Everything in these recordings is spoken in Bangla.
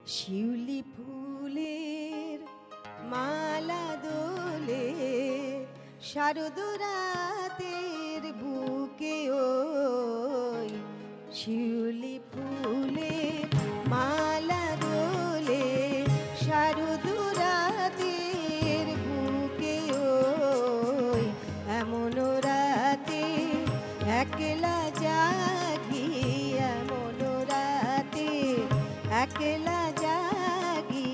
শিউলি ফুলের মালা দোলে শারদ রাতের বুকে ওই শিউলি ফুলের মালা দোলে শারদ রাতের বুকে ওই এমন রাতে একলা জাগি এমন রাতে একলা জাগি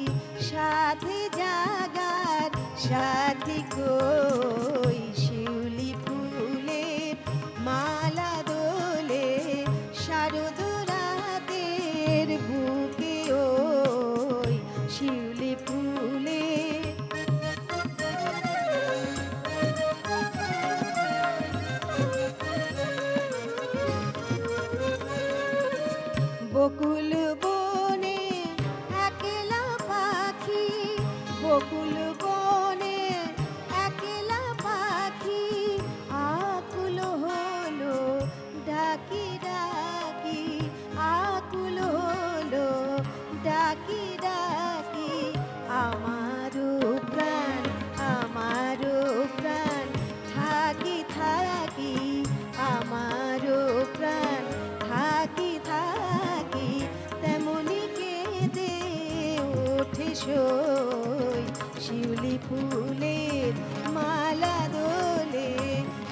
সাথে জাগার সাথী কই শিউলি ফুলের মালা দোলে শারদ রাতের বুকে ওই শিউলি ফুলের বকুল বনে একলা পাখি বকুল বনে একলা পাখি আকুল হলো ডাকি ডাকি আকুল হলো ডাকি ডাকি আমারও প্রাণ থাকি থাকি আমারও প্রাণ থাকি থাকি তেমনি কেঁদে ওঠে সই শিউলি ফুলের মালা দোলে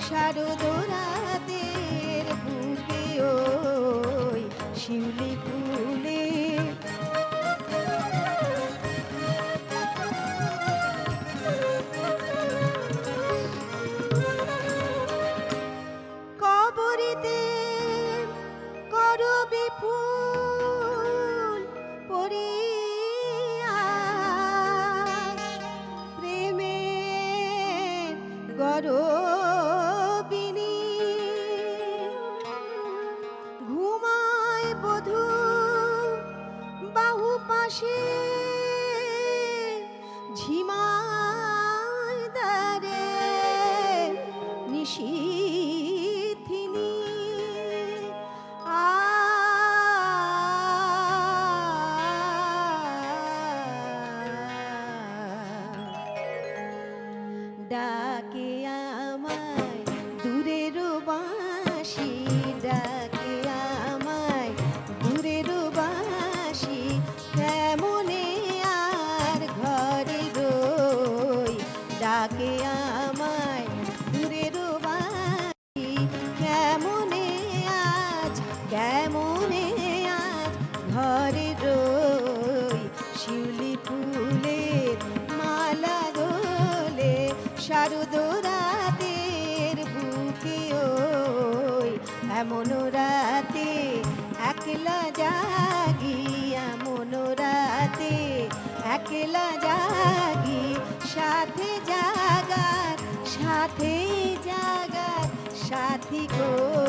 শারদ রাতের বুকে ওই শিউলি ফুলের কবরিতে করবি ফুল পরিয়া প্রেমে গরবিনী ঘুমায় বধূ বাহু পাশে ঝিমায় দারে নিশীথিনী ডাকে আমায় দূরের বাঁশি ডাকে আমায় দূরের বাঁশি কেমনে আর ঘরে রই ডাকে আমায় দূরের বাঁশি কেমনে আজ ঘরে রই শিউলি ফুলের মালা দোলে শারদ রাতের বুকে ওই এমন রাতে একলা জাগি এমন রাতে একলা জাগি সাথে জাগার সাথী কই